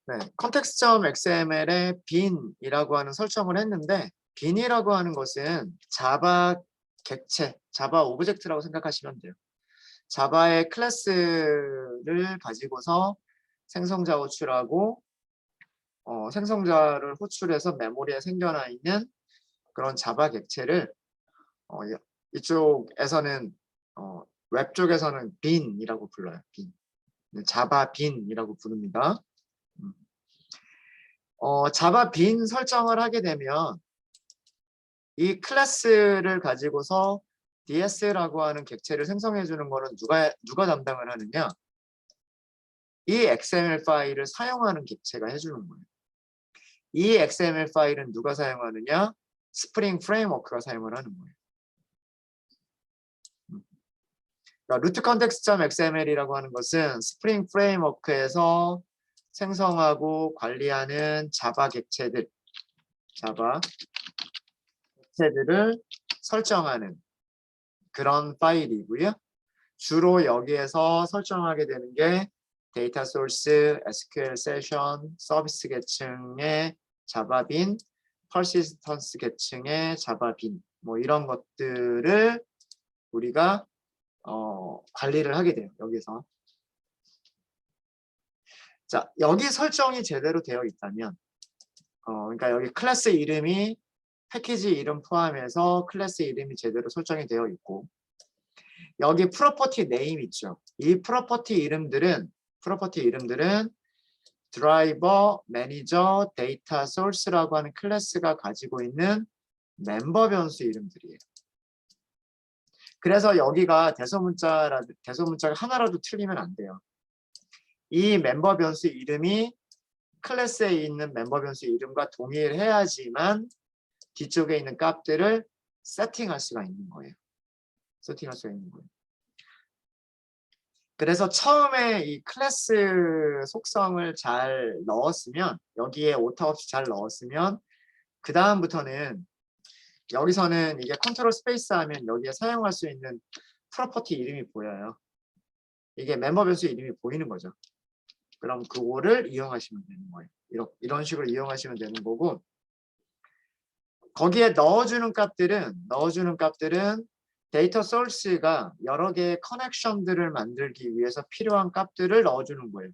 네, context.xml에 bin이라고 하는 설정을 했는데 bin이라고 하는 것은 자바 객체, 자바 오브젝트라고 생각하시면 돼요. 자바의 클래스를 가지고서 생성자 호출하고 생성자를 호출해서 메모리에 생겨나 있는 그런 자바 객체를 이쪽에서는 웹 쪽에서는 bin이라고 불러요. bin. 자바 bin이라고 부릅니다. 자바 bin 설정을 하게 되면 이 클래스를 가지고서 DS라고 하는 객체를 생성해 주는 거는 누가 담당을 하느냐? 이 XML 파일을 사용하는 객체가 해주는 거예요. 이 XML 파일은 누가 사용하느냐? 스프링 프레임워크가 사용을 하는 거예요. 그러니까 루트 컨텍스트.xml이라고 하는 것은 스프링 프레임워크에서 생성하고 관리하는 자바 객체들을 설정하는 그런 파일이고요. 주로 여기에서 설정하게 되는 게 데이터 소스, SQL 세션, 서비스 계층의 자바 빈, 퍼시스턴스 계층의 자바 빈, 뭐 이런 것들을 우리가 관리를 하게 돼요. 여기서. 자, 여기 설정이 제대로 되어 있다면, 그러니까 여기 클래스 이름이 패키지 이름 포함해서 클래스 이름이 제대로 설정이 되어 있고, 여기 프로퍼티 네임 있죠. 이 프로퍼티 이름들은 드라이버, 매니저, 데이터 소스라고 하는 클래스가 가지고 있는 멤버 변수 이름들이에요. 그래서 여기가 대소문자가 하나라도 틀리면 안 돼요. 이 멤버 변수 이름이 클래스에 있는 멤버 변수 이름과 동일해야지만 뒤쪽에 있는 값들을 세팅할 수가 있는 거예요. 그래서 처음에 이 클래스 속성을 잘 넣었으면, 여기에 오타 없이 잘 넣었으면, 그 다음부터는 여기서는 이게 컨트롤 스페이스 하면 여기에 사용할 수 있는 프로퍼티 이름이 보여요. 이게 멤버 변수 이름이 보이는 거죠. 그럼 그거를 이용하시면 되는 거예요. 이런 식으로 이용하시면 되는 거고, 거기에 넣어주는 값들은 데이터 소스가 여러 개의 커넥션들을 만들기 위해서 필요한 값들을 넣어주는 거예요.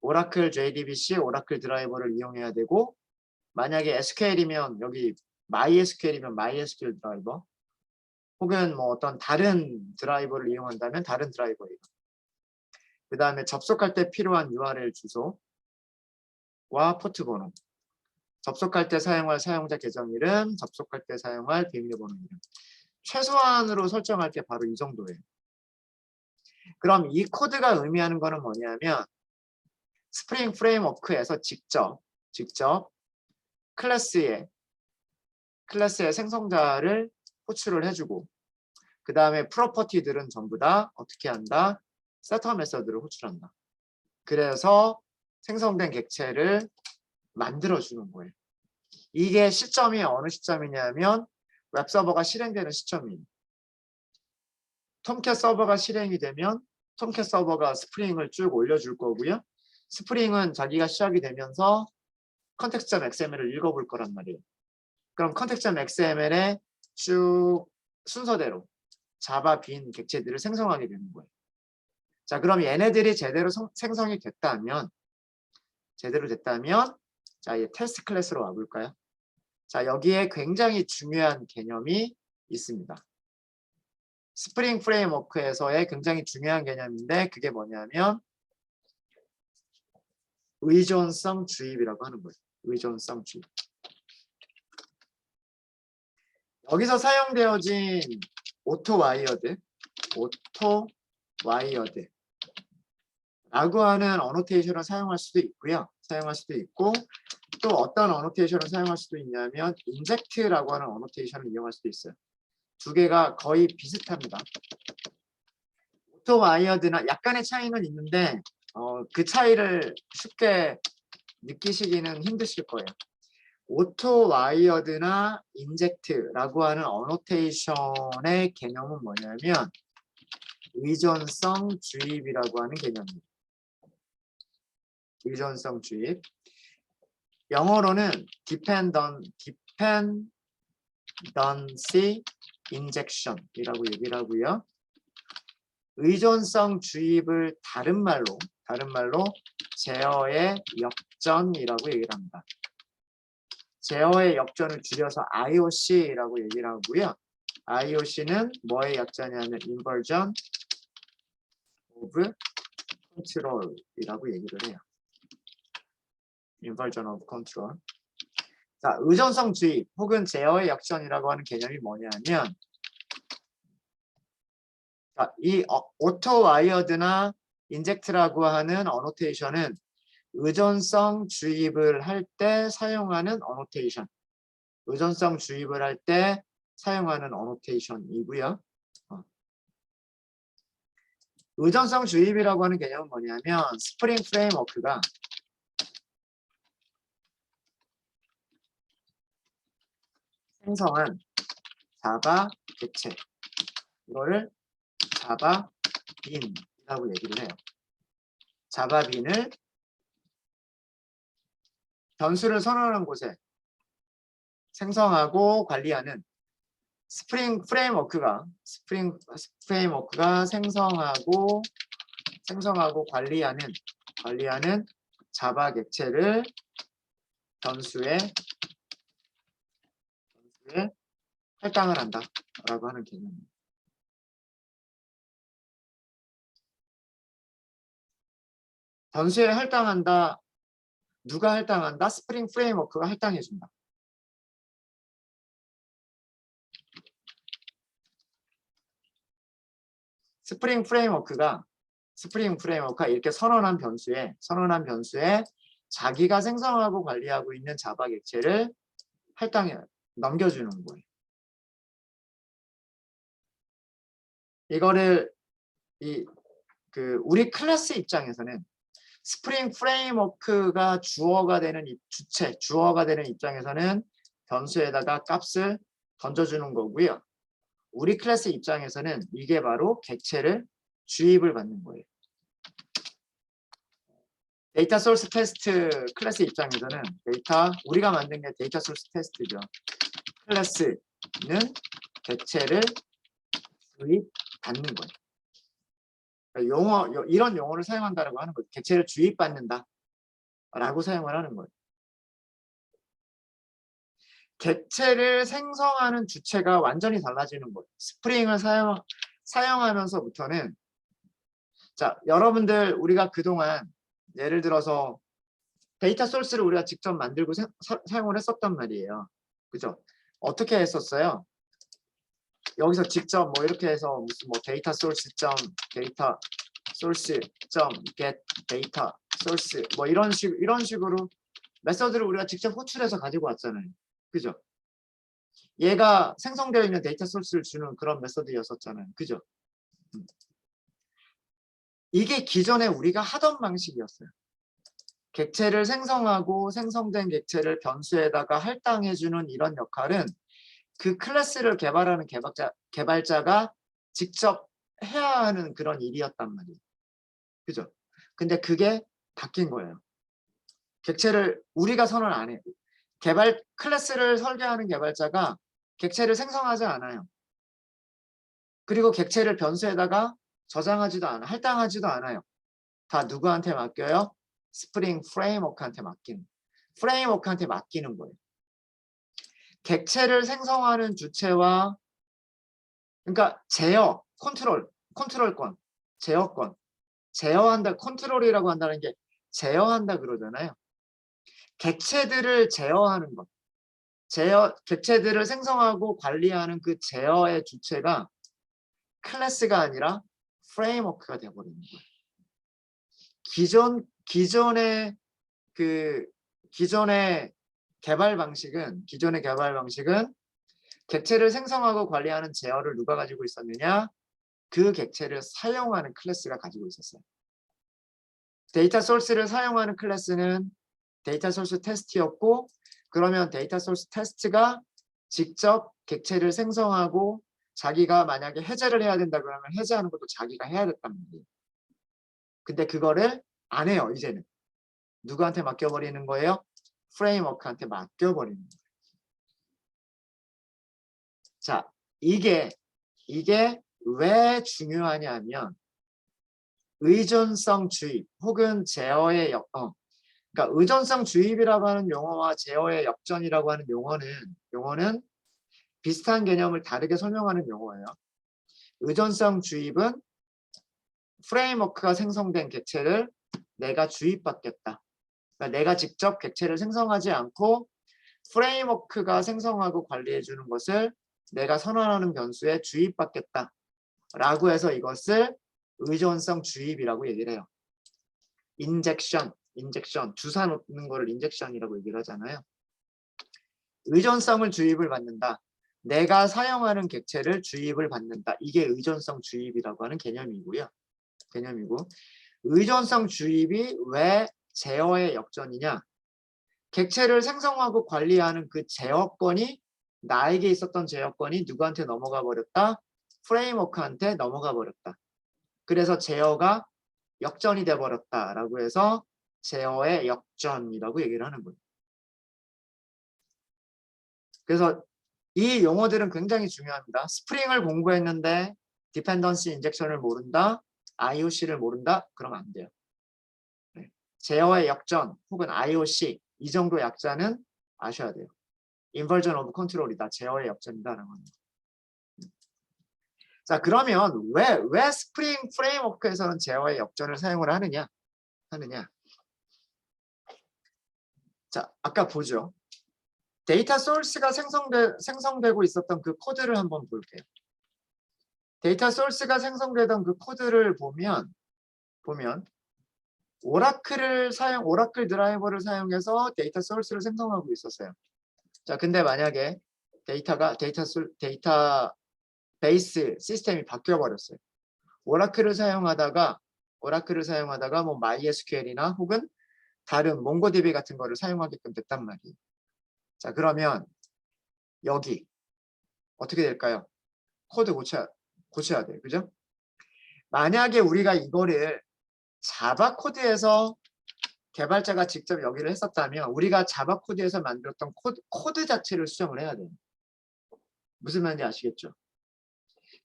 오라클 JDBC, 오라클 드라이버를 이용해야 되고, 만약에 SQL이면 여기 MySQL이면 MySQL 드라이버, 혹은 뭐 어떤 다른 드라이버를 이용한다면 다른 드라이버예요. 그 다음에 접속할 때 필요한 URL 주소와 포트 번호, 접속할 때 사용할 사용자 계정 이름, 접속할 때 사용할 비밀번호 이름. 최소한으로 설정할 게 바로 이 정도예요. 그럼 이 코드가 의미하는 거는 뭐냐면 스프링 프레임워크에서 직접 클래스의 생성자를 호출을 해주고, 그 다음에 프로퍼티들은 전부 다 어떻게 한다? 세터 메서드를 호출한다. 그래서 생성된 객체를 만들어주는 거예요. 이게 시점이 어느 시점이냐면 웹서버가 실행되는 시점이에요. 톰캣 서버가 실행이 되면 톰캣 서버가 스프링을 쭉 올려줄 거고요. 스프링은 자기가 시작이 되면서 context.xml을 읽어볼 거란 말이에요. 그럼 context.xml에 쭉 순서대로 자바 빈 객체들을 생성하게 되는 거예요. 자, 그럼 얘네들이 제대로 생성이 됐다면 자, 이 테스트 클래스로 와볼까요? 자, 여기에 굉장히 중요한 개념이 있습니다. 스프링 프레임워크에서의 굉장히 중요한 개념인데 그게 뭐냐면 의존성 주입이라고 하는 거예요. 의존성 주입. 여기서 사용되어진 오토 와이어드 라고 하는 어노테이션을 사용할 수도 있고요. 또 어떤 어노테이션을 사용할 수도 있냐면 인젝트라고 하는 어노테이션을 이용할 수도 있어요. 두 개가 거의 비슷합니다. 오토 와이어드나 약간의 차이는 있는데 그 차이를 쉽게 느끼시기는 힘드실 거예요. 오토 와이어드나 인젝트라고 하는 어노테이션의 개념은 뭐냐면 의존성 주입이라고 하는 개념입니다. 의존성 주입. 영어로는 dependency injection이라고 얘기를 하고요. 의존성 주입을 다른 말로 제어의 역전이라고 얘기를 합니다. 제어의 역전을 줄여서 IOC라고 얘기를 하고요. IOC는 뭐의 약자냐면 inversion of control이라고 얘기를 해요. inversion of control. 자, 의존성 주입 혹은 제어의 역전이라고 하는 개념이 뭐냐면, 자, 이 오토 와이어드나 인젝트라고 하는 어노테이션은 의존성 주입을 할 때 사용하는 어노테이션. 의존성 주입을 할 때 사용하는 어노테이션이고요. 의존성 주입이라고 하는 개념은 뭐냐면 스프링 프레임워크가 생성한 자바 객체, 이거를 자바 빈이라고 얘기를 해요. 자바 빈을 변수를 선언한 곳에 생성하고 관리하는 스프링 프레임워크가 생성하고 관리하는 자바 객체를 변수에 할당을 한다라고 하는 개념입니다. 변수에 할당한다. 누가 할당한다? 스프링 프레임워크가 할당해준다. 스프링 프레임워크가 이렇게 선언한 변수에 자기가 생성하고 관리하고 있는 자바 객체를 할당해 넘겨주는 거예요. 이거를 우리 클래스 입장에서는 스프링 프레임워크가 주어가 되는 입장에서는 변수에다가 값을 던져주는 거고요. 우리 클래스 입장에서는 이게 바로 객체를 주입을 받는 거예요. 데이터 소스 테스트 클래스 입장에서는 우리가 만든 게 데이터 소스 테스트죠. 클래스는 객체를 주입받는 거예요. 그러니까 이런 용어를 사용한다라고 하는 거예요. 객체를 주입받는다 라고 사용을 하는 거예요. 객체를 생성하는 주체가 완전히 달라지는 거예요. 스프링을 사용하면서부터는, 자, 여러분들 우리가 그동안 예를 들어서 데이터 소스를 우리가 직접 만들고 사용을 했었단 말이에요. 그죠? 어떻게 했었어요? 여기서 직접 뭐 이렇게 해서 무슨 뭐 데이터 소스 점 get 데이터 소스 뭐 이런 식으로 메서드를 우리가 직접 호출해서 가지고 왔잖아요. 그죠? 얘가 생성되어 있는 데이터 소스를 주는 그런 메서드였었잖아요. 그죠? 이게 기존에 우리가 하던 방식이었어요. 객체를 생성하고 생성된 객체를 변수에다가 할당해주는 이런 역할은 그 클래스를 개발하는 개발자가 직접 해야 하는 그런 일이었단 말이에요. 그죠? 근데 그게 바뀐 거예요. 객체를 우리가 선언 안 해요. 클래스를 설계하는 개발자가 객체를 생성하지 않아요. 그리고 객체를 변수에다가 저장하지도 않아요. 할당하지도 않아요. 다 누구한테 맡겨요? 스프링 프레임워크한테 맡기는 거예요. 객체를 생성하는 주체와, 그러니까 컨트롤권, 제어한다, 컨트롤이라고 한다는 게 제어한다 그러잖아요. 객체들을 제어하는 것, 객체들을 생성하고 관리하는 그 제어의 주체가 클래스가 아니라 프레임워크가 되어버리는 거예요. 기존의 개발 방식은 객체를 생성하고 관리하는 제어를 누가 가지고 있었느냐? 그 객체를 사용하는 클래스가 가지고 있었어요. 데이터 소스를 사용하는 클래스는 데이터 소스 테스트였고, 그러면 데이터 소스 테스트가 직접 객체를 생성하고 자기가 만약에 해제를 해야 된다 그러면 해제하는 것도 자기가 해야 됐단 말이에요. 근데 그거를 안 해요, 이제는. 누구한테 맡겨버리는 거예요? 프레임워크한테 맡겨버리는 거예요. 자, 이게 왜 중요하냐면 의존성 주입 혹은 제어의 그러니까 의존성 주입이라고 하는 용어와 제어의 역전이라고 하는 용어는 비슷한 개념을 다르게 설명하는 용어예요. 의존성 주입은 프레임워크가 생성된 객체를 내가 주입받겠다. 그러니까 내가 직접 객체를 생성하지 않고 프레임워크가 생성하고 관리해 주는 것을 내가 선언하는 변수에 주입받겠다. 라고 해서 이것을 의존성 주입이라고 얘기를 해요. 인젝션, 주사 놓는 거를 인젝션이라고 얘기를 하잖아요. 의존성을 주입을 받는다. 내가 사용하는 객체를 주입을 받는다. 이게 의존성 주입이라고 하는 개념이고 의존성 주입이 왜 제어의 역전이냐? 객체를 생성하고 관리하는 그 제어권이 나에게 있었던 제어권이 누구한테 넘어가 버렸다? 프레임워크한테 넘어가 버렸다. 그래서 제어가 역전이 돼 버렸다라고 해서 제어의 역전이라고 얘기를 하는 거예요. 그래서 이 용어들은 굉장히 중요합니다. 스프링을 공부했는데 디펜던시 인젝션을 모른다, IOC를 모른다? 그러면 안 돼요. 네. 제어의 역전 혹은 IOC 이 정도 약자는 아셔야 돼요. 인버전 오브 컨트롤이다. 제어의 역전이다라고 합니다. 자, 그러면 왜 스프링 프레임워크에서는 제어의 역전을 사용을 하느냐? 자, 아까 보죠. 데이터 소스가 생성되고 있었던 그 코드를 한번 볼게요. 데이터 소스가 생성되던 그 코드를 보면 오라클 드라이버를 사용해서 데이터 소스를 생성하고 있었어요. 자, 근데 만약에 데이터 베이스 시스템이 바뀌어 버렸어요. 오라클을 사용하다가 뭐 MySQL이나 혹은 다른 몽고DB 같은 거를 사용하게끔 됐단 말이에요. 자, 그러면 여기 어떻게 될까요? 코드 고쳐야 돼요. 그죠? 만약에 우리가 이거를 자바 코드에서 개발자가 직접 여기를 했었다면 우리가 자바 코드에서 만들었던 코드 자체를 수정을 해야 돼요. 무슨 말인지 아시겠죠?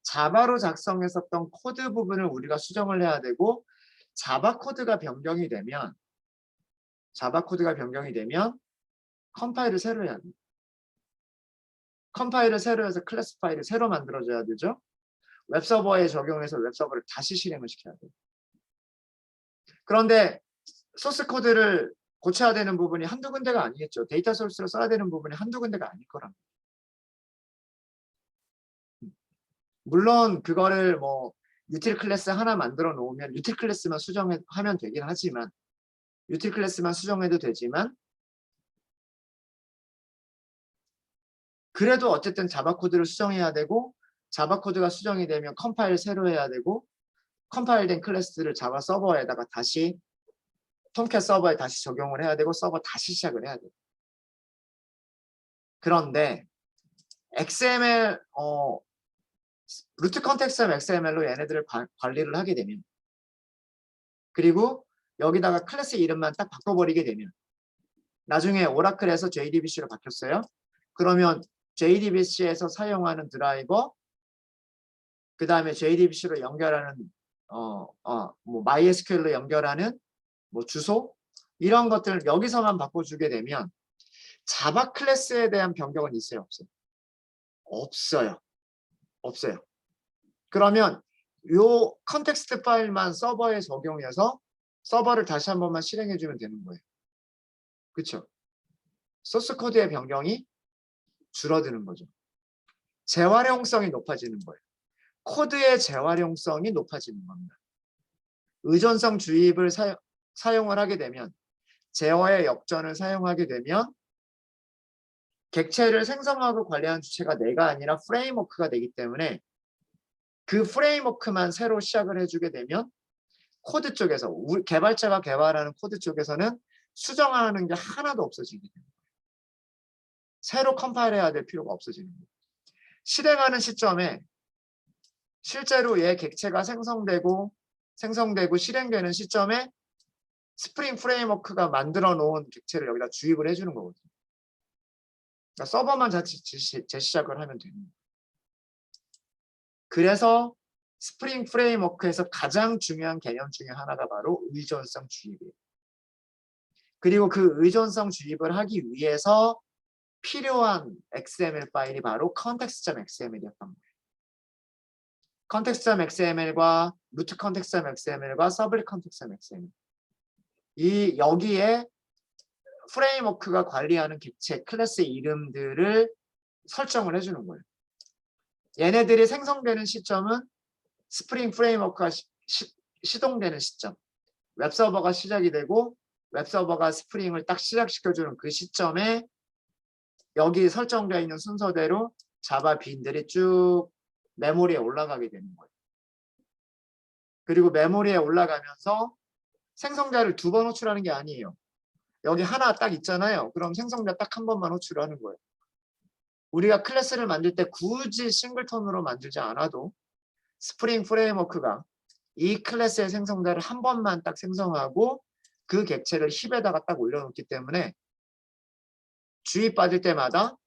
자바로 작성했었던 코드 부분을 우리가 수정을 해야 되고 자바 코드가 변경이 되면 컴파일을 새로 해야 돼요. 컴파일을 새로 해서 클래스 파일을 새로 만들어줘야 되죠. 웹서버에 적용해서 웹서버를 다시 실행을 시켜야 돼요. 그런데 소스 코드를 고쳐야 되는 부분이 한두 군데가 아니겠죠. 데이터 소스로 써야 되는 부분이 한두 군데가 아닐 거랍니다. 물론 그거를 뭐 유틸 클래스 하나 만들어 놓으면 유틸 클래스만 수정하면 되긴 하지만 유틸 클래스만 수정해도 되지만 그래도 어쨌든 자바 코드를 수정해야 되고 자바 코드가 수정이 되면 컴파일 새로 해야 되고 컴파일된 클래스를 자바 서버에다가 다시 톰캣 서버에 다시 적용을 해야 되고 서버 다시 시작을 해야 돼요. 그런데 XML 루트 컨텍스트 XML로 얘네들을 관리를 하게 되면 그리고 여기다가 클래스 이름만 딱 바꿔버리게 되면 나중에 오라클에서 JDBC로 바뀌었어요. 그러면 JDBC에서 사용하는 드라이버 그 다음에 JDBC로 연결하는 뭐 MySQL로 연결하는 뭐 주소 이런 것들을 여기서만 바꿔주게 되면 자바 클래스에 대한 변경은 있어요? 없어요? 없어요. 그러면 요 컨텍스트 파일만 서버에 적용해서 서버를 다시 한 번만 실행해 주면 되는 거예요. 그렇죠? 소스 코드의 변경이 줄어드는 거죠. 재활용성이 높아지는 거예요. 코드의 재활용성이 높아지는 겁니다. 의존성 주입을 사용을 하게 되면 제어의 역전을 사용하게 되면 객체를 생성하고 관리하는 주체가 내가 아니라 프레임워크가 되기 때문에 그 프레임워크만 새로 시작을 해주게 되면 코드 쪽에서 개발자가 개발하는 코드 쪽에서는 수정하는 게 하나도 없어지게 됩니다. 새로 컴파일해야 될 필요가 없어지는 거예요. 실행하는 시점에 실제로 얘 객체가 생성되고 실행되는 시점에 스프링 프레임워크가 만들어 놓은 객체를 여기다 주입을 해주는 거거든요. 그러니까 서버만 재시작을 하면 됩니다. 그래서 스프링 프레임워크에서 가장 중요한 개념 중에 하나가 바로 의존성 주입이에요. 그리고 그 의존성 주입을 하기 위해서 필요한 XML 파일이 바로 context.xml이었던 거예요. context.xml과 root context.xml과 public context.xml. 여기에 프레임워크가 관리하는 객체 클래스 이름들을 설정을 해주는 거예요. 얘네들이 생성되는 시점은 스프링 프레임워크가 시동되는 시점. 웹서버가 시작이 되고 웹서버가 스프링을 딱 시작시켜주는 그 시점에 여기 설정되어 있는 순서대로 자바 빈들이 쭉 메모리에 올라가게 되는 거예요. 그리고 메모리에 올라가면서 생성자를 2번 호출하는 게 아니에요. 여기 하나 딱 있잖아요. 그럼 생성자 딱 한 번만 호출하는 거예요. 우리가 클래스를 만들 때 굳이 싱글턴으로 만들지 않아도 스프링 프레임워크가 이 클래스의 생성자를 한 번만 딱 생성하고 그 객체를 힙에다가 딱 올려놓기 때문에 주입받을 때마다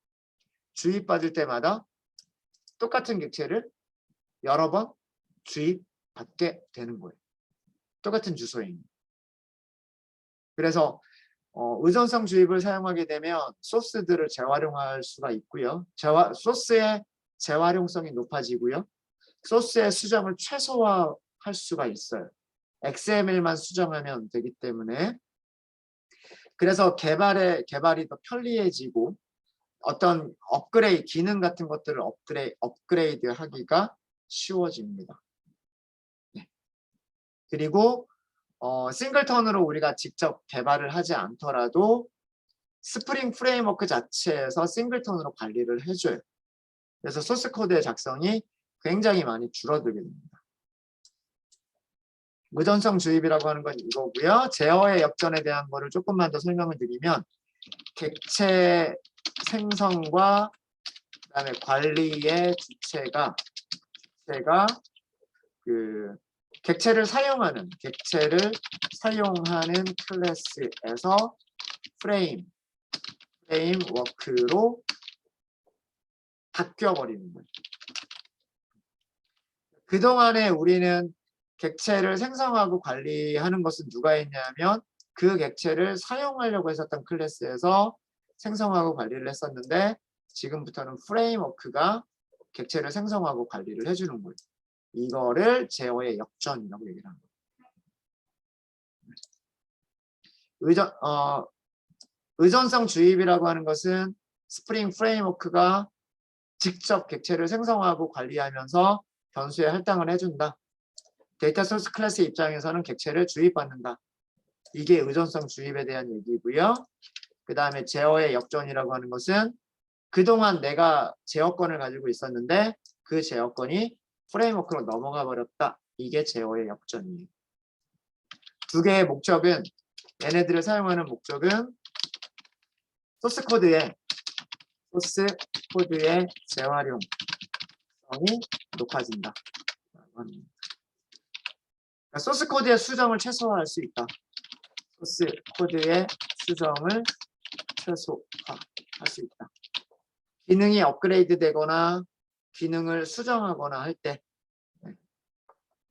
똑같은 객체를 여러 번 주입받게 되는 거예요. 똑같은 주소에. 그래서 의존성 주입을 사용하게 되면 소스들을 재활용할 수가 있고요. 소스의 재활용성이 높아지고요. 소스의 수정을 최소화할 수가 있어요. XML만 수정하면 되기 때문에. 그래서 개발이 더 편리해지고 어떤 기능 같은 것들을 업그레이드 하기가 쉬워집니다. 네. 그리고 싱글턴으로 우리가 직접 개발을 하지 않더라도 스프링 프레임워크 자체에서 싱글턴으로 관리를 해줘요. 그래서 소스 코드의 작성이 굉장히 많이 줄어들게 됩니다. 의존성 주입이라고 하는 건 이거고요. 제어의 역전에 대한 거를 조금만 더 설명을 드리면 객체 생성과 그다음에 관리의 주체가 그 객체를 사용하는 클래스에서 프레임워크로 바뀌어버리는 거예요. 그동안에 우리는 객체를 생성하고 관리하는 것은 누가 했냐면 그 객체를 사용하려고 했었던 클래스에서 생성하고 관리를 했었는데 지금부터는 프레임워크가 객체를 생성하고 관리를 해주는 거예요. 이거를 제어의 역전이라고 얘기를 합니다. 의존성 주입이라고 하는 것은 스프링 프레임워크가 직접 객체를 생성하고 관리하면서 변수에 할당을 해준다. 데이터 소스 클래스 입장에서는 객체를 주입받는다. 이게 의존성 주입에 대한 얘기고요. 그 다음에 제어의 역전이라고 하는 것은 그동안 내가 제어권을 가지고 있었는데 그 제어권이 프레임워크로 넘어가 버렸다. 이게 제어의 역전이에요. 두 개의 목적은 얘네들을 사용하는 목적은 소스 코드의 재활용성이 높아진다. 소스 코드의 수정을 최소화할 수 있다. 소스 코드의 수정을 최소화할 수 있다. 기능이 업그레이드 되거나 기능을 수정하거나 할 때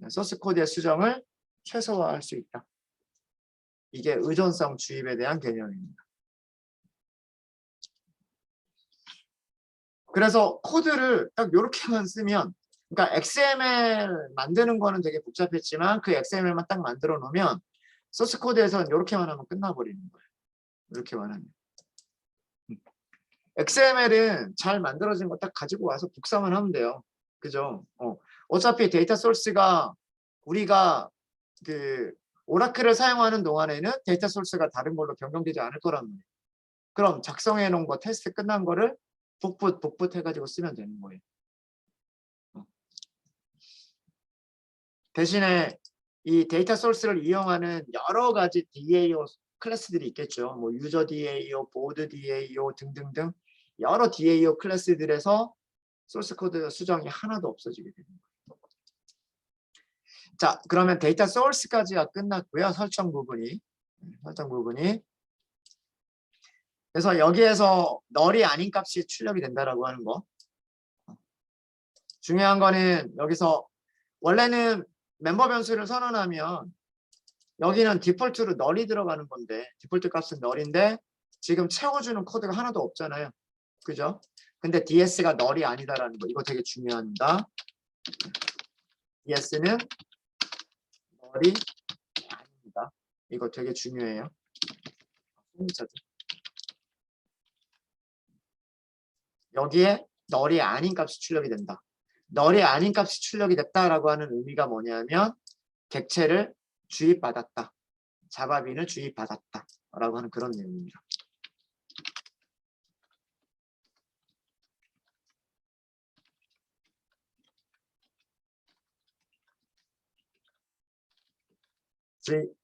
소스 코드의 수정을 최소화할 수 있다. 이게 의존성 주입에 대한 개념입니다. 그래서 코드를 딱 이렇게만 쓰면, 그러니까 XML 만드는 거는 되게 복잡했지만 그 XML만 딱 만들어 놓으면 소스 코드에서는 이렇게만 하면 끝나버리는 거예요. 이렇게만 하면. XML은 잘 만들어진 거 딱 가지고 와서 복사만 하면 돼요. 그죠? 어차피 데이터 소스가 우리가 그 오라클을 사용하는 동안에는 데이터 소스가 다른 걸로 변경되지 않을 거란 말이에요. 그럼 작성해 놓은 거 테스트 끝난 거를 복붙 해가지고 쓰면 되는 거예요. 대신에 이 데이터 소스를 이용하는 여러 가지 DAO 클래스들이 있겠죠. 뭐 유저 DAO, 보드 DAO 등등등 여러 DAO 클래스들에서 소스 코드 수정이 하나도 없어지게 되는 거예요. 자, 그러면 데이터 소스까지가 끝났고요. 설정 부분이. 설정 부분이. 그래서 여기에서 널이 아닌 값이 출력이 된다라고 하는 거. 중요한 거는 여기서 원래는 멤버 변수를 선언하면 여기는 디폴트로 널이 들어가는 건데 디폴트 값은 널인데 지금 채워주는 코드가 하나도 없잖아요. 그죠? 근데 DS가 널이 아니다라는 거. 이거 되게 중요합니다. DS는 널이 아닙니다. 이거 되게 중요해요. 여기에 널이 아닌 값이 출력이 된다. 널이 아닌 값이 출력이 됐다라고 하는 의미가 뭐냐면 객체를 주입받았다. 자바빈을 주입받았다. 라고 하는 그런 내용입니다.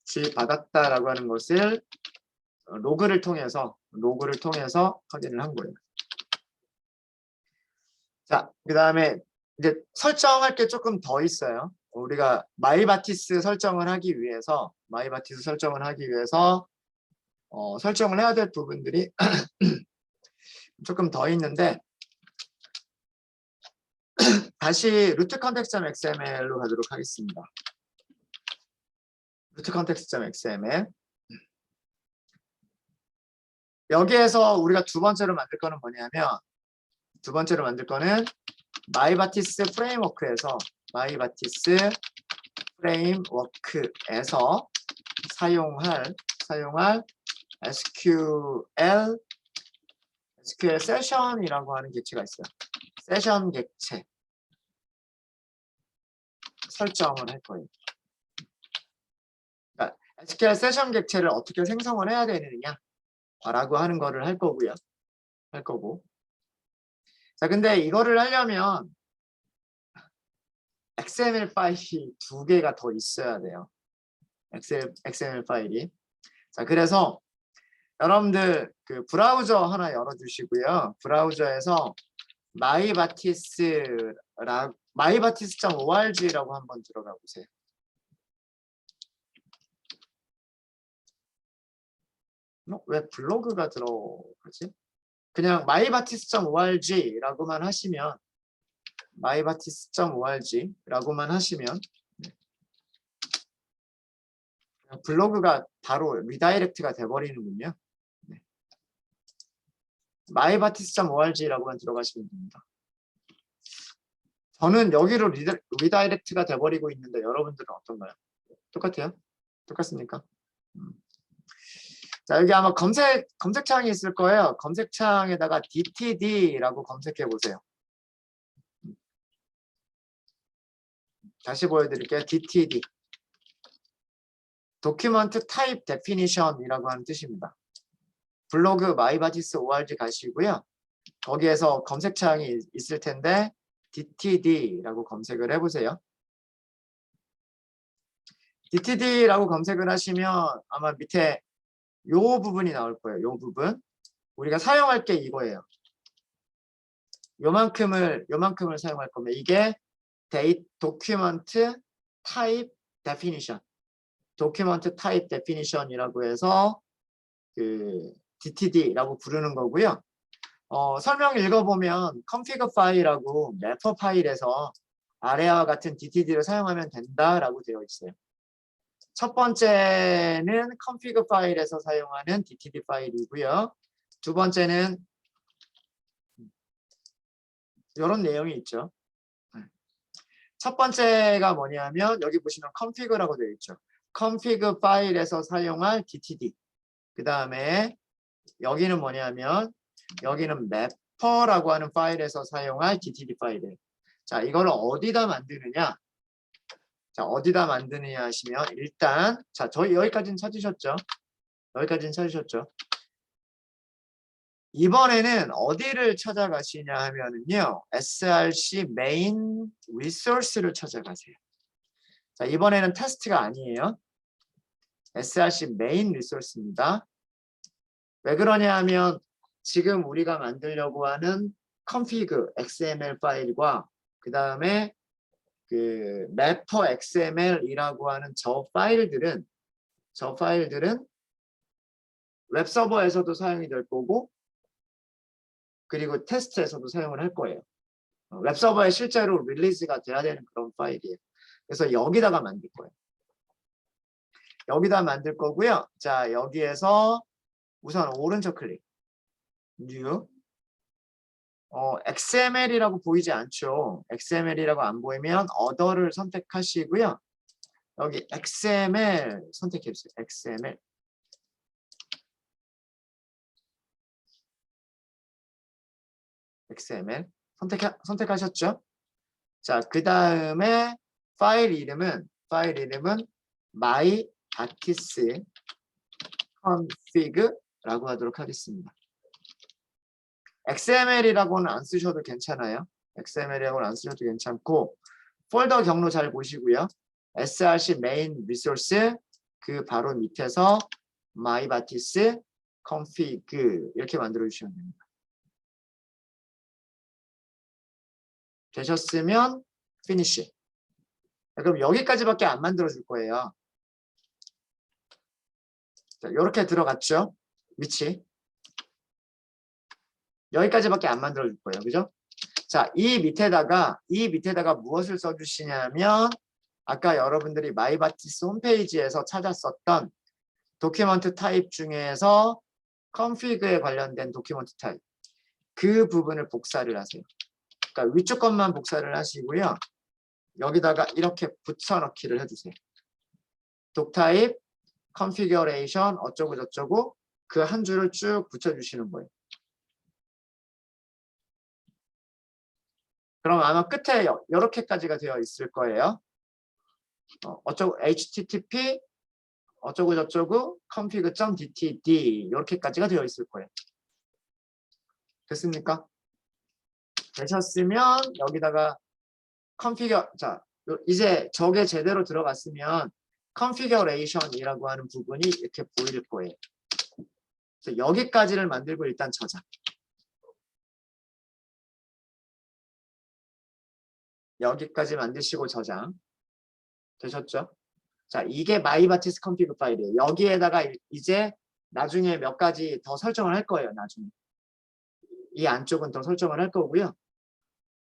주입받았다라고 하는 것을 로그를 통해서 확인을 한 거예요. 자, 그 다음에 이제 설정할 게 조금 더 있어요. 우리가 마이바티스 설정을 하기 위해서 설정을 해야 될 부분들이 조금 더 있는데 다시 루트 컨텍스트.xml로 가도록 하겠습니다. 루트 컨텍스트.xml 여기에서 우리가 두 번째로 만들 거는 뭐냐면 마이바티스 프레임워크에서 사용할 SQL 세션이라고 하는 객체가 있어요. 세션 객체 설정을 할 거예요. 그러니까 SQL 세션 객체를 어떻게 생성을 해야 되느냐라고 하는 거를 할 거고. 자, 근데 이거를 하려면 XML 파일이 두 개가 더 있어야 돼요. XML 파일이. 자, 그래서 여러분들 그 브라우저 하나 열어주시고요. 브라우저에서 마이바티스.org라고 한번 들어가 보세요. 왜 블로그가 들어가지? 그냥 마이바티스.org라고만 하시면 블로그가 바로 리다이렉트가 돼버리는군요. 네. 마이바티스.org라고만 들어가시면 됩니다. 저는 여기로 리다이렉트가 돼버리고 있는데 여러분들은 어떤가요? 똑같아요? 똑같습니까? 자, 여기 아마 검색창이 있을 거예요. 검색창에다가 DTD라고 검색해 보세요. 다시 보여드릴게요. DTD. 도큐먼트 타입 데피니션이라고 하는 뜻입니다. 블로그 마이바티스 org 가시고요. 거기에서 검색창이 있을 텐데 DTD라고 검색을 해보세요. DTD라고 검색을 하시면 아마 밑에 요 부분이 나올 거예요. 요 부분. 우리가 사용할 게 이거예요. 요만큼을 사용할 거면 이게 도큐먼트 타입 데피니션. 도큐먼트 타입 데피니션이라고 해서 그 DTD라고 부르는 거고요. 설명 읽어보면 config 파일하고 매퍼 파일에서 아래와 같은 DTD를 사용하면 된다라고 되어 있어요. 첫 번째는 config 파일에서 사용하는 DTD 파일이고요. 두 번째는 이런 내용이 있죠. 첫 번째가 뭐냐면 여기 보시면 config라고 되어 있죠. config 파일에서 사용할 DTD. 그 다음에 여기는 뭐냐면 여기는 매퍼라고 하는 파일에서 사용할 DTD 파일이에요. 자, 이거를 어디다 만드느냐? 자, 어디다 만드느냐 하시면 일단 자, 저희 여기까지는 찾으셨죠? 이번에는 어디를 찾아가시냐 하면은요. src main resource를 찾아가세요. 자, 이번에는 테스트가 아니에요. src main resource입니다. 왜 그러냐 하면 지금 우리가 만들려고 하는 config xml 파일과 그 다음에 그 mapper xml이라고 하는 저 파일들은 웹서버에서도 사용이 될 거고 그리고 테스트에서도 사용을 할 거예요. 웹서버에 실제로 릴리즈가 돼야 되는 그런 파일이에요. 그래서 여기다가 만들 거예요. 여기다 만들 거고요. 자, 여기에서 우선 오른쪽 클릭. New. XML이라고 보이지 않죠. XML이라고 안 보이면 Other를 선택하시고요. 여기 XML 선택해 주세요. XML. XML 선택하셨죠? 자, 그 다음에 파일 이름은 myartist config라고 하도록 하겠습니다. XML이라고는 안 쓰셔도 괜찮아요. XML이라고는 안 쓰셔도 괜찮고 폴더 경로 잘 보시고요. src main resource 그 바로 밑에서 myartist config 이렇게 만들어 주시면 됩니다. 되셨으면 finish. 그럼 여기까지밖에 안 만들어 줄 거예요. 자, 이렇게 들어갔죠? 위치. 여기까지밖에 안 만들어 줄 거예요. 그죠? 자, 이 밑에다가 무엇을 써 주시냐면 아까 여러분들이 마이바티스 홈페이지에서 찾았었던 도큐먼트 타입 중에서 config에 관련된 도큐먼트 타입. 그 부분을 복사를 하세요. 그러니까 위쪽 것만 복사를 하시고요. 여기다가 이렇게 붙여넣기를 해주세요. 독타입, 컨피규레이션 어쩌고 저쩌고 그 한 줄을 쭉 붙여주시는 거예요. 그럼 아마 끝에 이렇게까지가 되어 있을 거예요. 어쩌고 http 어쩌고 저쩌고 config.dtd 이렇게까지가 되어 있을 거예요. 됐습니까? 되셨으면 여기다가 자, 이제 저게 제대로 들어갔으면 configuration이라고 하는 부분이 이렇게 보일 거예요. 그래서 여기까지를 만들고 일단 저장. 여기까지 만드시고 저장. 되셨죠? 자, 이게 마이바티스 config 파일이에요. 여기에다가 이제 나중에 몇 가지 더 설정을 할 거예요. 나중에. 이 안쪽은 더 설정을 할 거고요.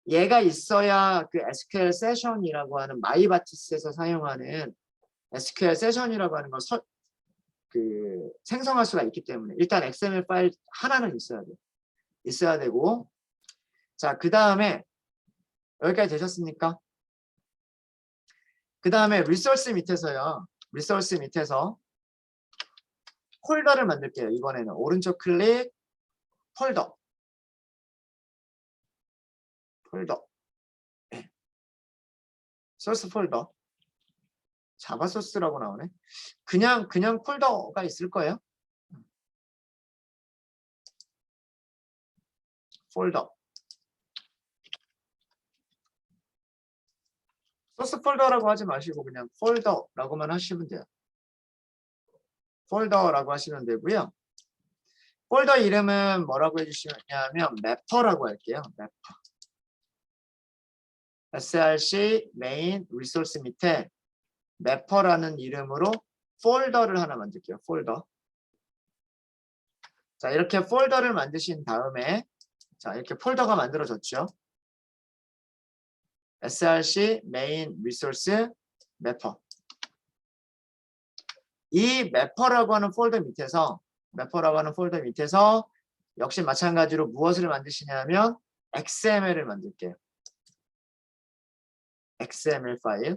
얘가 있어야 그 SQL 세션이라고 하는 마이바티스에서 사용하는 SQL 세션이라고 하는 걸 생성할 수가 있기 때문에 일단 XML 파일 하나는 있어야 돼요. 있어야 되고 자, 그 다음에 여기까지 되셨습니까? 그 다음에 리소스 밑에서요. 리소스 밑에서 폴더를 만들게요. 이번에는 오른쪽 클릭 폴더. 네. 소스 폴더. 자바 소스라고 나오네. 그냥 폴더가 있을 거예요. 폴더. 소스 폴더라고 하지 마시고 그냥 폴더라고만 하시면 돼요. 폴더라고 하시면 되고요. 폴더 이름은 뭐라고 해주시냐면 매퍼라고 할게요. 매퍼. src main resource 밑에 매퍼라는 이름으로 폴더를 하나 만들게요. 폴더. 자, 이렇게 폴더를 만드신 다음에 자, 이렇게 폴더가 만들어졌죠. src main resource 매퍼. 이 매퍼라고 하는 폴더 밑에서 역시 마찬가지로 무엇을 만드시냐면 XML을 만들게요. XML 파일.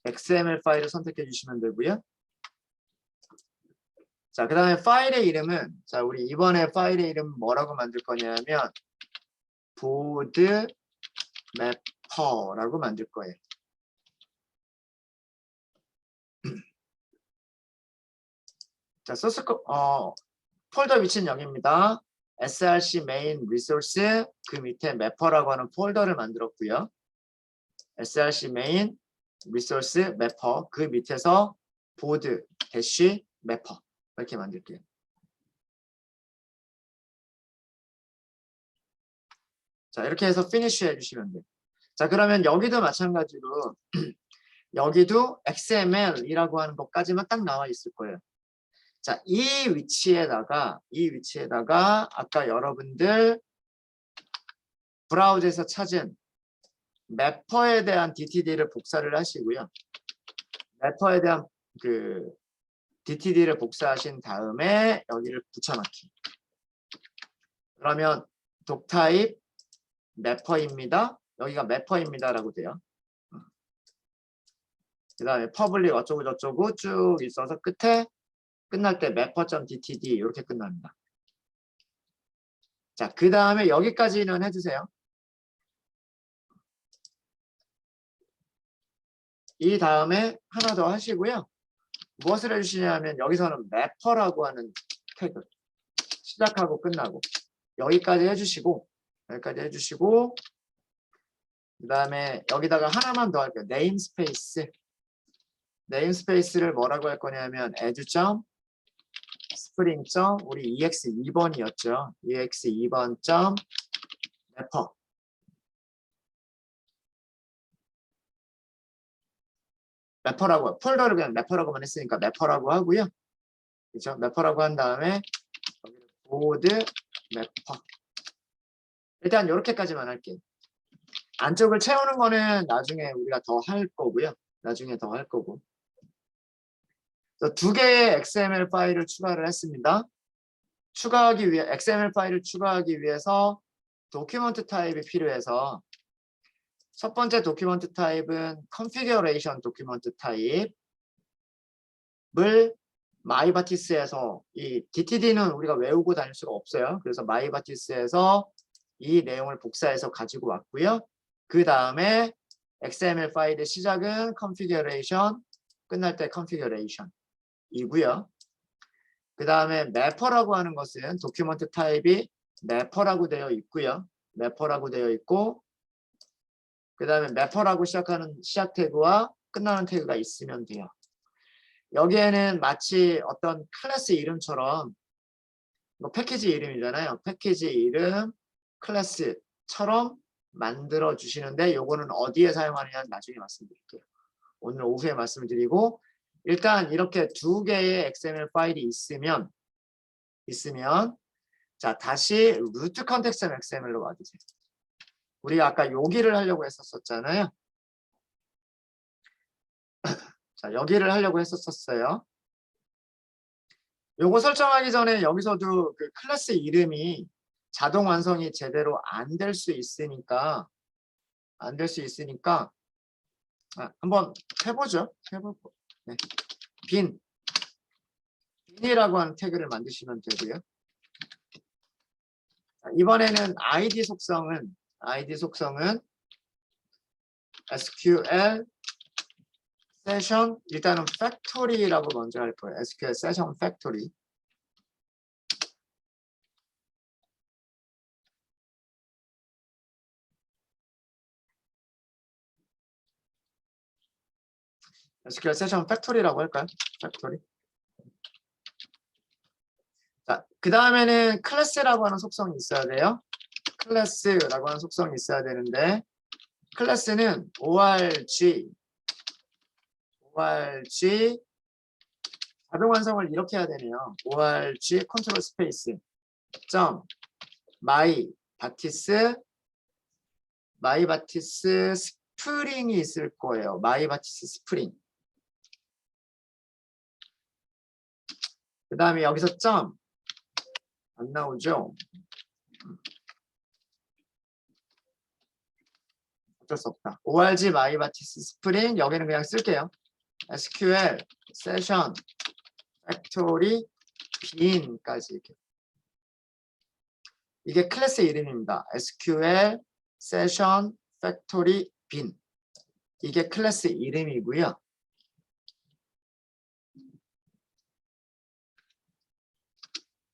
XML 파일을 선택해 주시면 되고요. 자, 그 다음에 파일의 이름은 자, 우리 이번에 파일의 이름 뭐라고 만들 거냐면 보드 매퍼라고 만들 거예요. 자, 폴더 위치는 여기입니다. src main resource 그 밑에 매퍼라고 하는 폴더를 만들었고요. src main resource 매퍼 그 밑에서 보드 대쉬 매퍼 이렇게 만들게요. 자, 이렇게 해서 finish 해주시면 돼요. 자, 그러면 여기도 마찬가지로 여기도 XML이라고 하는 것까지만 딱 나와 있을 거예요. 자, 이 위치에다가 아까 여러분들 브라우저에서 찾은 매퍼에 대한 DTD를 복사를 하시고요. 매퍼에 대한 그 DTD를 복사하신 다음에 여기를 붙여넣기. 그러면 독타입 매퍼입니다. 여기가 매퍼입니다라고 돼요. 그 다음에 퍼블릭 어쩌고 저쩌고 쭉 있어서 끝에 끝날 때 매퍼.dtd 이렇게 끝납니다. 자, 그 다음에 여기까지는 해주세요. 이 다음에 하나 더 하시고요. 무엇을 해주시냐면 여기서는 매퍼라고 하는 태그 시작하고 끝나고 여기까지 해주시고 그 다음에 여기다가 하나만 더 할게요. 네임스페이스를 뭐라고 할 거냐면 add 스프링 우리 ex2번이었죠. ex2번 매퍼. 매퍼라고 폴더를 그냥 매퍼라고만 했으니까 매퍼라고 하고요. 그렇죠? 매퍼라고 한 다음에 보드 매퍼. 일단 이렇게까지만 할게요. 안쪽을 채우는 거는 나중에 우리가 더 할 거고요. 두 개의 XML 파일을 추가를 했습니다. XML 파일을 추가하기 위해서 도큐먼트 타입이 필요해서 첫 번째 도큐먼트 타입은 configuration 도큐먼트 타입을 마이바티스에서 이 DTD는 우리가 외우고 다닐 수가 없어요. 그래서 마이바티스에서 이 내용을 복사해서 가지고 왔고요. 그 다음에 XML 파일의 시작은 configuration, 끝날 때 configuration 이고요. 그 다음에 매퍼라고 하는 것은 도큐먼트 타입이 매퍼라고 되어 있고요. 그 다음에 매퍼라고 시작하는 시작 태그와 끝나는 태그가 있으면 돼요. 여기에는 마치 어떤 클래스 이름처럼 이거 패키지 이름이잖아요. 패키지 이름 클래스처럼 만들어 주시는데 요거는 어디에 사용하느냐는 나중에 말씀드릴게요. 오늘 오후에 말씀을 드리고 일단 이렇게 두 개의 XML 파일이 있으면 자 다시 루트 컨텍스트 XML로 와주세요. 우리가 아까 여기를 하려고 했었잖아요. 자 여기를 하려고 했었어요. 요거 설정하기 전에 여기서도 그 클래스 이름이 자동 완성이 제대로 안 될 수 있으니까 한번 해보죠. 네. 빈이라고 하는 태그를 만드시면 되고요. 이번에는 ID 속성은 SQL 세션 일단은 팩토리라고 먼저 할 거예요. SQL 세션 팩토리. SQL 세션 팩토리라고 할까요? 팩토리. 자, 그 다음에는 클래스라고 하는 속성이 있어야 돼요. 클래스라고 하는 속성이 있어야 되는데 클래스는 org 자동 완성을 이렇게 해야 되네요. org 컨트롤 스페이스 점 마이바티스 스프링이 있을 거예요. 마이바티스 스프링. 그 다음에 여기서 점 안 나오죠? 어쩔 수 없다. org 마이바티스 스프링 여기는 그냥 쓸게요. SQL 세션 팩토리 빈까지 이렇게. 이게 클래스 이름입니다. SQL 세션 팩토리 빈. 이게 클래스 이름이고요.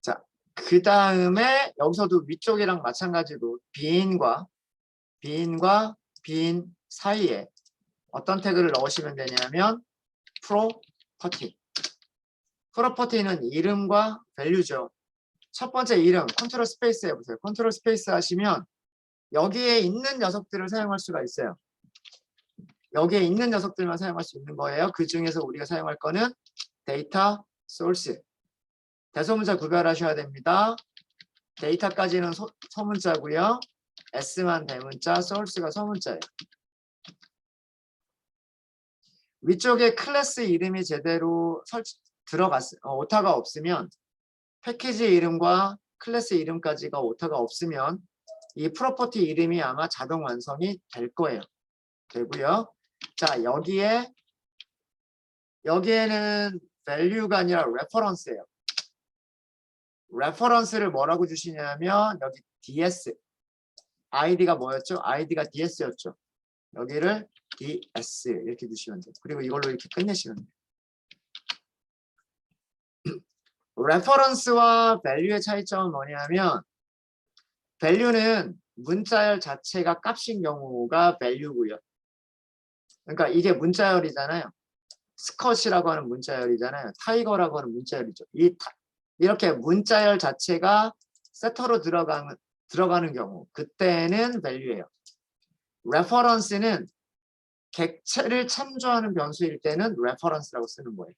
자, 그 다음에 여기서도 위쪽이랑 마찬가지로 빈과 빈 사이에 어떤 태그를 넣으시면 되냐면 프로퍼티는 이름과 밸류죠. 첫 번째 이름 컨트롤 스페이스 해보세요. 컨트롤 스페이스 하시면 여기에 있는 녀석들을 사용할 수가 있어요. 여기에 있는 녀석들만 사용할 수 있는 거예요. 그 중에서 우리가 사용할 거는 데이터 소스. 대소문자 구별하셔야 됩니다. 데이터까지는 소문자고요. S만 대문자, source가 소문자예요. 위쪽에 클래스 이름이 제대로 오타가 없으면 패키지 이름과 클래스 이름까지가 오타가 없으면 이 프로퍼티 이름이 아마 자동 완성이 될 거예요. 되고요. 자, 여기에는 value가 아니라 reference예요. reference를 뭐라고 주시냐면 여기 ds id가 뭐였죠? id가 ds였죠. 여기를 ds 이렇게 주시면 돼요. 그리고 이걸로 이렇게 끝내시면 돼요. reference와 value의 차이점은 뭐냐면 value는 문자열 자체가 값인 경우가 value고요. 그러니까 이게 문자열이잖아요. 스컷이라고 하는 문자열이잖아요. 타이거라고 하는 문자열이죠. 이렇게 문자열 자체가 세터로 들어가는 경우 그때는 value예요. reference는 객체를 참조하는 변수일 때는 reference라고 쓰는 거예요.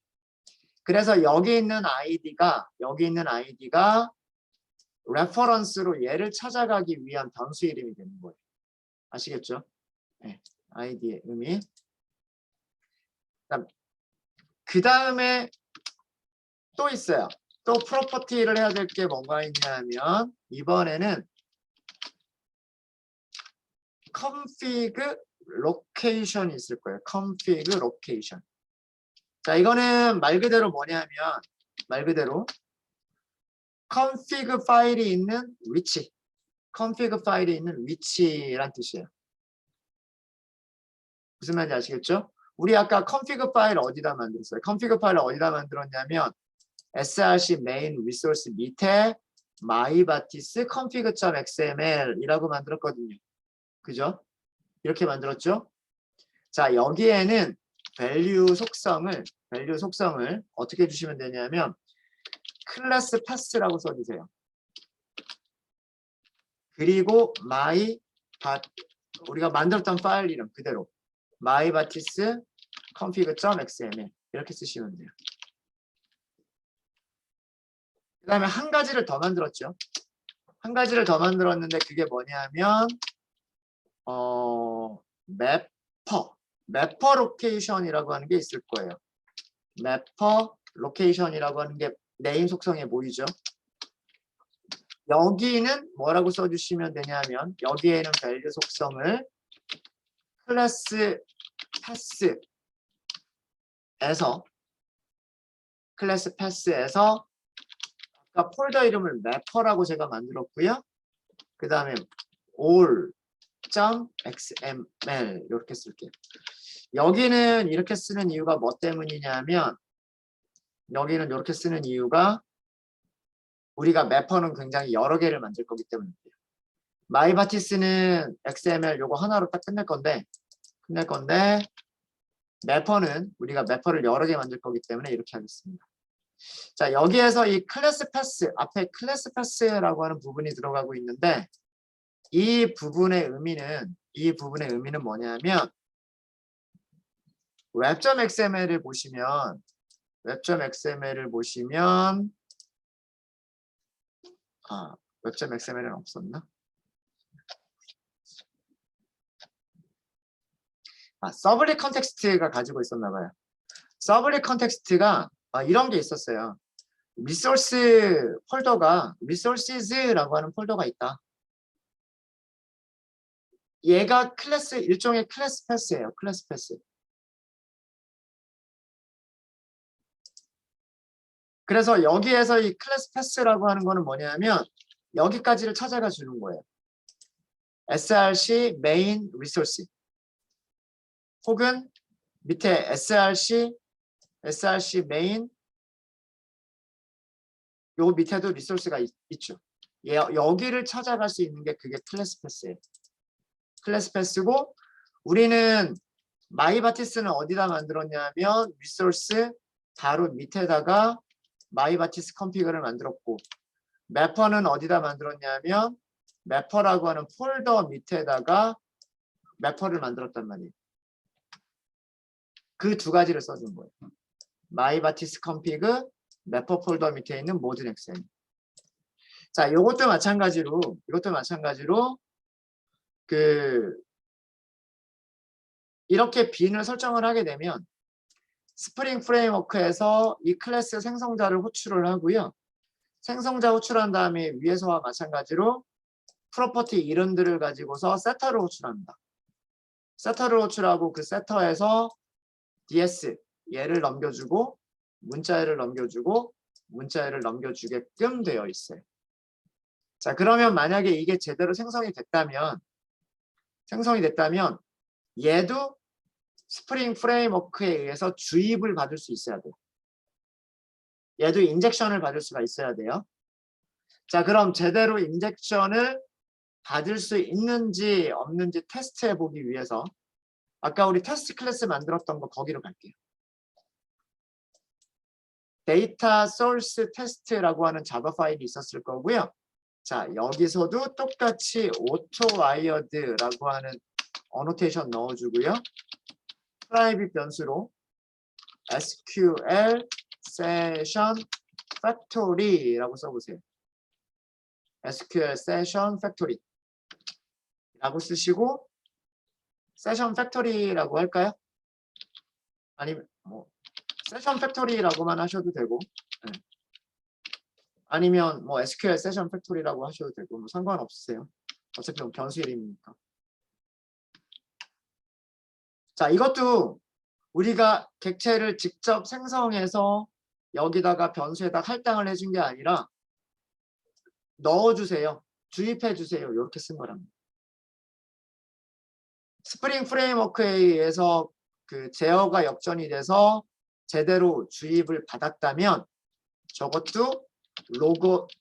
그래서 여기 있는 id가 reference로 얘를 찾아가기 위한 변수 이름이 되는 거예요. 아시겠죠? 네, id의 의미. 그 다음에 또 있어요. 또 프로퍼티를 해야 될 게 뭐가 있냐면 이번에는 config location이 있을 거예요. config location. 자, 이거는 말 그대로 뭐냐면 말 그대로 config 파일이 있는 위치. config 파일이 있는 위치란 뜻이에요. 무슨 말인지 아시겠죠? 우리 아까 config 파일 어디다 만들었어요? config 파일을 어디다 만들었냐면 src main resource 밑에 mybatis config.xml 이라고 만들었거든요. 그죠? 이렇게 만들었죠? 자, 여기에는 value 속성을 어떻게 주시면 되냐면 클래스 패스라고 써주세요. 그리고 우리가 만들었던 파일 이름 그대로 mybatis config.xml 이렇게 쓰시면 돼요. 그 다음에 한 가지를 더 만들었죠. 한 가지를 더 만들었는데 그게 뭐냐면 매퍼 로케이션이라고 하는 게 있을 거예요. 매퍼 로케이션이라고 하는 게 네임 속성에 보이죠. 여기는 뭐라고 써주시면 되냐면 여기에는 밸류 속성을 클래스 패스에서 아까 폴더 이름을 매퍼라고 제가 만들었고요. 그 다음에 all.xml 이렇게 쓸게요. 여기는 이렇게 쓰는 이유가 뭐 때문이냐면 여기는 이렇게 쓰는 이유가 우리가 매퍼는 굉장히 여러 개를 만들 거기 때문이에요. 마이바티스는 XML 요거 하나로 딱 끝낼 건데 매퍼는 우리가 매퍼를 여러 개 만들 거기 때문에 이렇게 하겠습니다. 자, 여기에서 이 클래스 패스 앞에 클래스 패스라고 하는 부분이 들어가고 있는데 이 부분의 의미는 뭐냐면 web.xml을 보시면 web.xml은 없었나? 서블릿 컨텍스트가 가지고 있었나 봐요. 서블릿 컨텍스트가 이런 게 있었어요. 리소스 폴더가 resources라고 하는 폴더가 있다. 얘가 일종의 클래스 패스예요. 클래스 패스. 그래서 여기에서 이 클래스 패스라고 하는 거는 뭐냐면 여기까지를 찾아가 주는 거예요. src main resource 혹은 밑에 src main 요 밑에도 리소스가 있죠. 여기를 찾아갈 수 있는 게 그게 클래스 패스예요. 클래스 패스고 우리는 마이바티스는 어디다 만들었냐면 리소스 바로 밑에다가 마이바티스 컨피그를 만들었고 매퍼는 어디다 만들었냐면 매퍼라고 하는 폴더 밑에다가 매퍼를 만들었단 말이에요. 그 두 가지를 써준 거예요. 마이바티스 컴피그 매퍼 폴더 밑에 있는 모든 엑셀. 자, 이것도 마찬가지로 이렇게 빈을 설정을 하게 되면 스프링 프레임워크에서 이 클래스 생성자를 호출을 하고요. 생성자 호출한 다음에 위에서와 마찬가지로 프로퍼티 이름들을 가지고서 세터를 호출합니다. 세터를 호출하고 그 세터에서 DS 얘를 넘겨주고 문자열을 넘겨주고 문자열을 넘겨주게끔 되어 있어요. 자, 그러면 만약에 이게 제대로 생성이 됐다면 얘도 스프링 프레임워크에 의해서 주입을 받을 수 있어야 돼요. 얘도 인젝션을 받을 수가 있어야 돼요. 자, 그럼 제대로 인젝션을 받을 수 있는지 없는지 테스트해 보기 위해서 아까 우리 테스트 클래스 만들었던 거 거기로 갈게요. 데이터 소스 테스트라고 하는 자바 파일이 있었을 거고요. 자, 여기서도 똑같이 auto-wired라고 하는 어노테이션 넣어주고요. 프라이빗 변수로 SQL session factory라고 써보세요. SQL session factory 라고 쓰시고 session factory라고 할까요? 아니면 뭐 session factory라고만 하셔도 되고, 네. 아니면 뭐 SQL session factory라고 하셔도 되고 뭐 상관없으세요. 어차피 변수 이름이니까. 자, 이것도 우리가 객체를 직접 생성해서 여기다가 변수에다 할당을 해준 게 아니라 넣어주세요. 주입해주세요. 이렇게 쓴 거랍니다. 스프링 프레임워크에 의해서 그 제어가 역전이 돼서 제대로 주입을 받았다면 저것도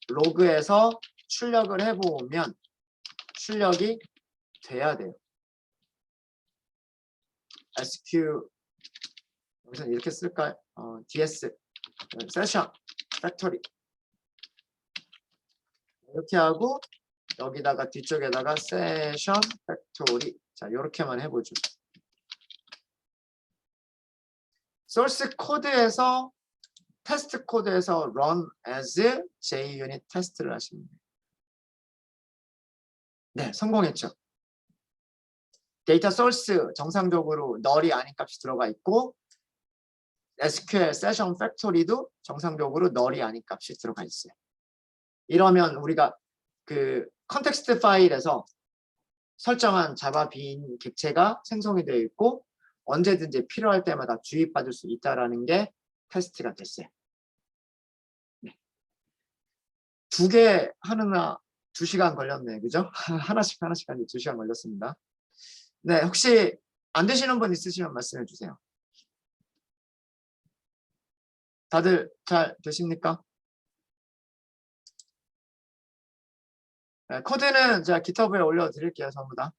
로그에서 출력을 해보면 출력이 돼야 돼요. SQ 여기서 이렇게 쓸까요? DS 세션 팩토리 이렇게 하고 여기다가 뒤쪽에다가 세션 팩토리 자 이렇게만 해보죠. 소스 코드에서 테스트 코드에서 run as JUnit 테스트를 하시면 돼요. 네, 성공했죠. 데이터 소스 정상적으로 널이 아닌 값이 들어가 있고 SQL 세션 팩토리도 정상적으로 널이 아닌 값이 들어가 있어요. 이러면 우리가 그 컨텍스트 파일에서 설정한 자바 빈 객체가 생성이 되어 있고 언제든지 필요할 때마다 주입받을 수 있다는 게 테스트가 됐어요. 네. 두 개 하느라 2시간 걸렸네. 그죠? 하나씩 하는 2시간 걸렸습니다. 네, 혹시 안 되시는 분 있으시면 말씀해 주세요. 다들 잘 되십니까? 네, 코드는 제가 GitHub에 올려드릴게요. 전부 다.